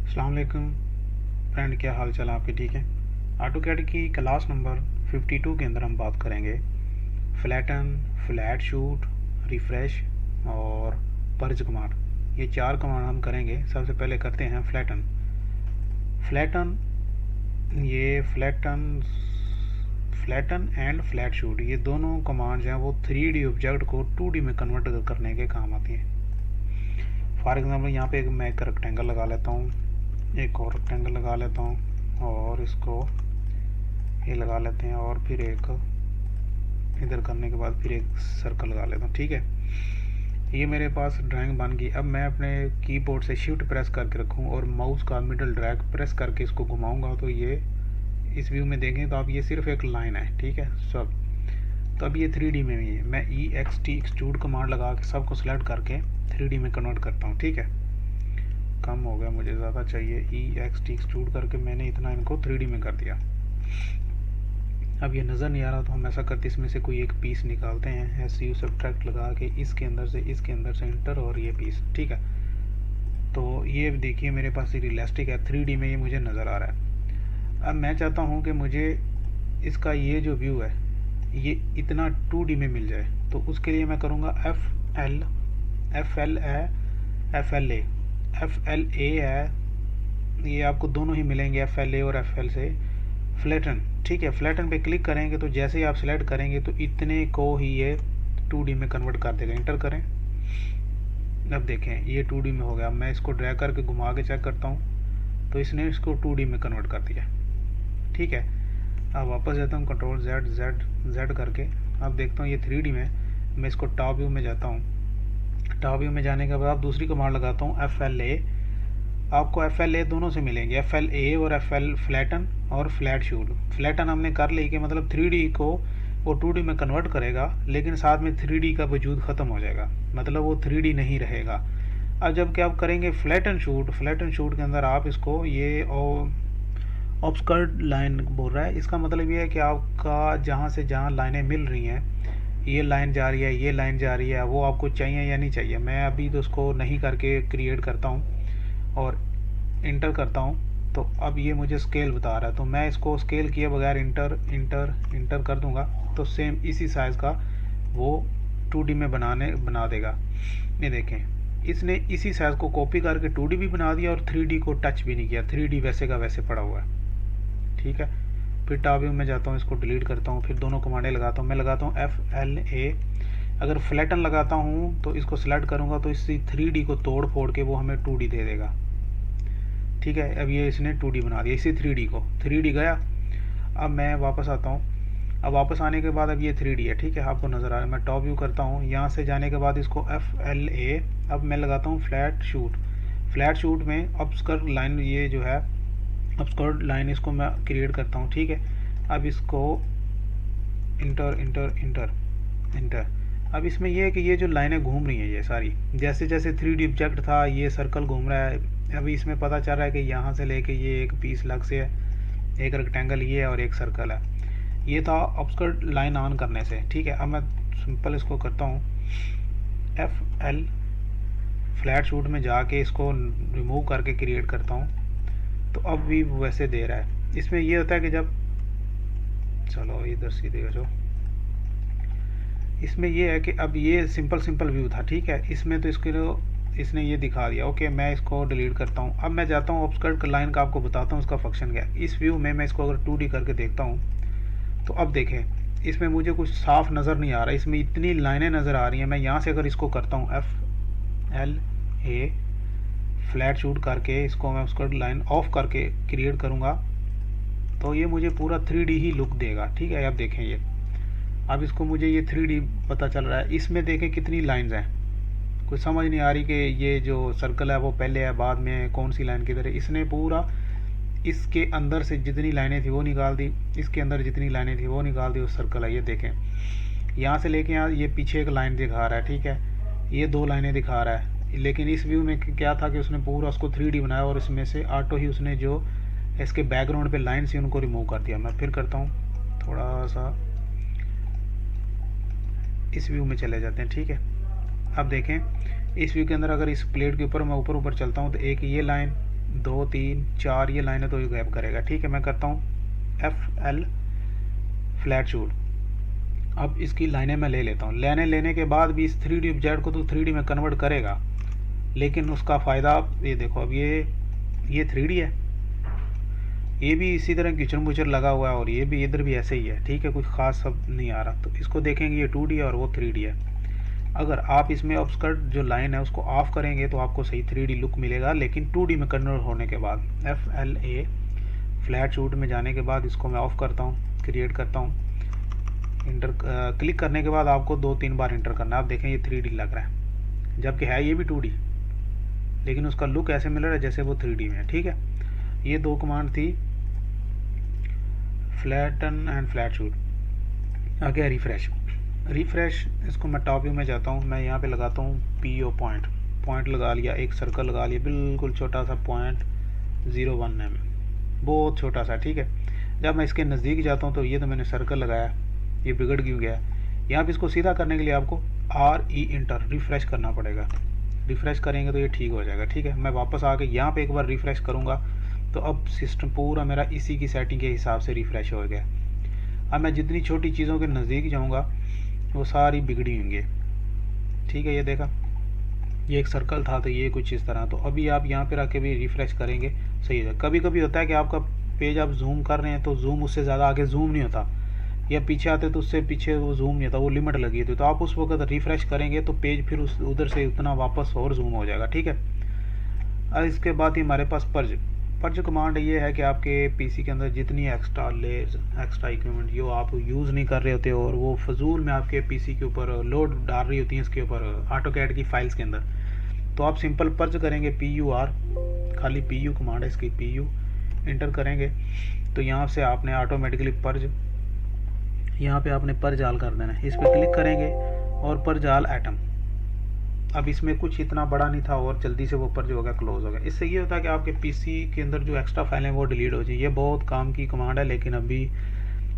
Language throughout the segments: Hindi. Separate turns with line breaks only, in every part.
अस्सलाम वालेकुम फ्रेंड, क्या हाल चाल आपके? ठीक है। ऑटोकैड की क्लास नंबर 52 के अंदर हम बात करेंगे फ्लैटन, फ्लैट शूट, रिफ्रेश और पर्ज कमांड। ये चार कमांड हम करेंगे। सबसे पहले करते हैं फ्लैटन। फ्लैटन ये फ्लैटन एंड फ्लैट शूट, ये दोनों कमांड्स हैं वो 3D ऑब्जेक्ट को 2D में कन्वर्ट करने के काम आती हैं। फॉर एग्जांपल यहाँ पे मैं एक रेक्टेंगल लगा लेता हूँ, एक और रेक्टेंगल लगा लेता हूँ और इसको ये लगा लेते हैं, और फिर एक इधर करने के बाद फिर एक सर्कल लगा लेता हूँ। ठीक है, ये मेरे पास ड्राइंग बन गई। अब मैं अपने कीबोर्ड से शिफ्ट प्रेस करके रखूँ और माउस का मिडल ड्रैग प्रेस करके इसको घुमाऊंगा तो ये इस व्यू में देखें तो आप ये सिर्फ एक लाइन है। ठीक है सब। तो अब ये 3D में भी है। मैं EXT एक्सट्रूड कमांड लगा के सबको सेलेक्ट करके 3D में कन्वर्ट करता हूँ। ठीक है, कम हो गया, मुझे ज़्यादा चाहिए। EXT एक्सट्रूड करके मैंने इतना इनको 3D में कर दिया। अब ये नज़र नहीं आ रहा तो हम ऐसा करते इसमें से कोई एक पीस निकालते हैं। SU सब्ट्रैक्ट लगा के इसके अंदर से इंटर और ये पीस। ठीक है, तो ये देखिए मेरे पास रियलिस्टिक है, 3D में ये मुझे नज़र आ रहा है। अब मैं चाहता हूँ कि मुझे इसका ये जो व्यू है ये इतना 2D में मिल जाए, तो उसके लिए मैं करूँगा FLA है। ये आपको दोनों ही मिलेंगे, FLA और FL से फ्लैटन। ठीक है, फ्लैटन पे क्लिक करेंगे तो जैसे ही आप सिलेक्ट करेंगे तो इतने को ही ये 2D में कन्वर्ट कर देगा। इंटर करें। अब देखें ये 2D में हो गया। मैं इसको ड्रैग करके घुमा के चेक करता हूँ तो इसने इसको 2D में कन्वर्ट कर दिया। ठीक है, अब वापस जाता हूँ कंट्रोल Z करके। अब देखता हूँ ये 3D में। मैं इसको टॉप व्यू में जाता हूँ। टॉप व्यू में जाने के बाद दूसरी कमांड लगाता हूँ FLA। आपको FLA दोनों से मिलेंगे, FLA और FL फ्लैटन और फ्लैट शूट। फ्लैटन हमने कर ली कि मतलब 3D को वो 2D में कन्वर्ट करेगा, लेकिन साथ में 3D का वजूद ख़त्म हो जाएगा, मतलब वो 3D नहीं रहेगा। अब जब क्या आप करेंगे फ्लैटन शूट के अंदर आप इसको ये ऑब्सकर्ड लाइन बोल रहा है। इसका मतलब ये है कि आपका जहाँ से जहाँ लाइनें मिल रही हैं, ये लाइन जा रही है, ये लाइन जा रही है, वो आपको चाहिए या नहीं चाहिए। मैं अभी तो उसको नहीं करके क्रिएट करता हूँ और इंटर करता हूँ, तो अब ये मुझे स्केल बता रहा है। तो मैं इसको स्केल किए बगैर इंटर कर दूंगा तो सेम इसी साइज़ का वो 2D में बना देगा। ये देखें, इसने इसी साइज़ को कॉपी करके 2D भी बना दिया और 3D को टच भी नहीं किया। 3D वैसे का वैसे पड़ा हुआ है। ठीक है, फिर टॉप व्यू में जाता हूँ, इसको डिलीट करता हूँ, फिर दोनों कमांडें लगाता हूँ। मैं लगाता हूँ FLA। अगर फ्लैटन लगाता हूँ तो इसको सेलेक्ट करूँगा तो इसी 3D को तोड़ फोड़ के वो हमें 2D दे देगा। ठीक है, अब ये इसने 2D बना दिया, इसी 3D को। 3D गया। अब मैं वापस आता हूँ। अब वापस आने के बाद अब ये 3D है। ठीक है, आपको नज़र आ रहा है। मैं टॉप व्यू करता हूँ, यहाँ से जाने के बाद इसको FLA। अब मैं लगाता हूँ फ्लैट शूट में ऑब्सकर्ड लाइन, ये जो है ऑब्सकर्ड लाइन, इसको मैं क्रिएट करता हूँ। ठीक है, अब इसको इंटर। अब इसमें ये है कि ये जो लाइनें घूम रही हैं ये सारी, जैसे जैसे 3D ऑब्जेक्ट था ये सर्कल घूम रहा है। अभी इसमें पता चल रहा है कि यहाँ से लेके ये एक पीस अलग से है, एक रेक्टेंगल ये है और एक सर्कल है। ये था ऑब्सकर्ड लाइन ऑन करने से। ठीक है, अब मैं सिंपल इसको करता हूँ FL फ्लैट शूट में जाके इसको रिमूव करके क्रिएट करता हूँ, तो अब भी वैसे दे रहा है। इसमें ये होता है कि जब, चलो इधर सीधे हो जाओ, इसमें ये है कि अब ये सिंपल व्यू था। ठीक है, इसमें तो इसने ये दिखा दिया। ओके, मैं इसको डिलीट करता हूँ। अब मैं जाता हूँ ऑब्सकर्ड लाइन का, आपको बताता हूँ उसका फंक्शन क्या है। इस व्यू में मैं इसको अगर 2D करके देखता हूँ तो अब देखें इसमें मुझे कुछ साफ नज़र नहीं आ रहा, इसमें इतनी लाइनें नज़र आ रही हैं। मैं यहाँ से अगर इसको करता हूँ FLA फ्लैट शूट करके, इसको मैं ऑब्सकर्ड लाइन ऑफ करके क्रिएट करूँगा तो ये मुझे पूरा 3D ही लुक देगा। ठीक है, अब देखें ये, अब इसको मुझे ये 3D पता चल रहा है। इसमें देखें कितनी लाइंस हैं, कुछ समझ नहीं आ रही कि ये जो सर्कल है वो पहले है बाद में, कौन सी लाइन किधर है। इसने पूरा इसके अंदर से जितनी लाइनें थी वो निकाल दी, इसके अंदर जितनी लाइनें थी वो निकाल दी, उस सर्कल है। ये देखें यहाँ से लेके यहाँ ये पीछे एक लाइन दिखा रहा है। ठीक है, ये 2 लाइनें दिखा रहा है, लेकिन इस व्यू में क्या था कि उसने पूरा उसको 3D बनाया और इसमें से ऑटो ही उसने जो इसके बैकग्राउंड पे लाइन थी उनको रिमूव कर दिया। मैं फिर करता हूँ, थोड़ा सा इस व्यू में चले जाते हैं। ठीक है, अब देखें इस व्यू के अंदर अगर इस प्लेट के ऊपर मैं ऊपर चलता हूँ तो एक ये लाइन, 2 3 4 ये लाइनें तो ये गैप करेगा। ठीक है, मैं करता हूँ FL फ्लैट शूट। अब इसकी लाइनें मैं ले लेता हूँ। लेने के बाद भी इस 3D ऑब्जेक्ट को तो 3D में कन्वर्ट करेगा, लेकिन उसका फ़ायदा ये देखो, अब ये 3D है, ये भी इसी तरह किचन मुचर लगा हुआ है, और ये भी इधर भी ऐसे ही है। ठीक है, कुछ खास सब नहीं आ रहा। तो इसको देखेंगे ये 2D है और वो 3D है। अगर आप इसमें ऑफस्कर्ट जो लाइन है उसको ऑफ करेंगे तो आपको सही 3D लुक मिलेगा, लेकिन 2D में कन्वर्ट होने के बाद FLA फ्लैट शूट में जाने के बाद इसको मैं ऑफ करता हूँ, क्रिएट करता हूँ। इंटर क्लिक करने के बाद आपको 2-3 बार इंटर करना है। आप देखें ये 3D लग रहा है, जबकि है ये भी 2D, लेकिन उसका लुक ऐसे मिल रहा है जैसे वो 3D में है। ठीक है, ये 2 कमांड थी, फ्लैटन एंड फ्लैट शूट। आगे रिफ्रेश इसको मैं टॉप व्यू में जाता हूँ, मैं यहाँ पे लगाता हूँ PO पॉइंट लगा लिया, एक सर्कल लगा लिया, बिल्कुल छोटा सा 0.01 mm, बहुत छोटा सा। ठीक है, जब मैं इसके नज़दीक जाता हूँ तो ये तो मैंने सर्कल लगाया, ये बिगड़ क्यों गया। यहाँ पे इसको सीधा करने के लिए आपको RE इंटर रिफ़्रेश करना पड़ेगा। रिफ़्रेश करेंगे तो ये ठीक हो जाएगा। ठीक है, मैं वापस आके यहाँ पे एक बार रिफ़्रेश करूँगा तो अब सिस्टम पूरा मेरा इसी की सेटिंग के हिसाब से रिफ़्रेश हो गया। अब मैं जितनी छोटी चीज़ों के नज़दीक जाऊँगा वो सारी बिगड़ी होंगी। ठीक है, ये देखा, ये एक सर्कल था तो ये कुछ इस तरह। तो अभी आप यहाँ पे रख के भी रिफ़्रेश करेंगे सही है। कभी कभी होता है कि आपका पेज आप जूम कर रहे हैं तो जूम उससे ज़्यादा आगे जूम नहीं होता, या पीछे आते तो उससे पीछे वो जूम नहीं होता, वो लिमिट लगी थी। तो आप उस वक्त रिफ़्रेश करेंगे तो पेज फिर उस उधर से उतना वापस और जूम हो जाएगा। ठीक है, अब इसके बाद ही हमारे पास पर्ज कमांड ये है कि आपके पीसी के अंदर जितनी एक्स्ट्रा लेयर्स, एक्स्ट्रा इक्विपमेंट जो आप यूज़ नहीं कर रहे होते और वो फजूल में आपके पीसी के ऊपर लोड डाल रही होती हैं इसके ऊपर ऑटोकैड की फाइल्स के अंदर, तो आप सिंपल पर्ज करेंगे PUR, खाली PU कमांड है इसकी, PU इंटर करेंगे तो यहाँ से आपने ऑटोमेटिकली पर्ज, यहाँ पे आपने पर्ज आल कर देना है। इस पर क्लिक करेंगे और पर्ज आल एटम। अब इसमें कुछ इतना बड़ा नहीं था और जल्दी से वो पर्ज हो गया, क्लोज हो गया। इससे ये होता है कि आपके पीसी के अंदर जो एक्स्ट्रा फाइल है वो डिलीट हो जाए। ये बहुत काम की कमांड है, लेकिन अभी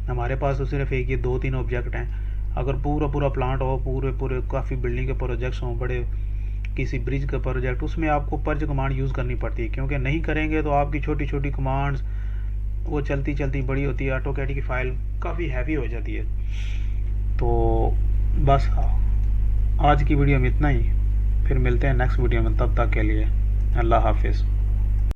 हमारे पास तो सिर्फ एक ये 2-3 ऑब्जेक्ट हैं। अगर पूरा प्लांट हो, पूरे काफ़ी बिल्डिंग के प्रोजेक्ट्स हों, बड़े किसी ब्रिज का प्रोजेक्ट, उसमें आपको पर्ज कमांड यूज़ करनी पड़ती है, क्योंकि नहीं करेंगे तो आपकी छोटी छोटी कमांड्स वो चलती बड़ी होती है, ऑटोकैड की फ़ाइल काफ़ी हैवी हो जाती है। तो बस आज की वीडियो में इतना ही, फिर मिलते हैं नेक्स्ट वीडियो में, तब तक के लिए अल्लाह हाफिज़।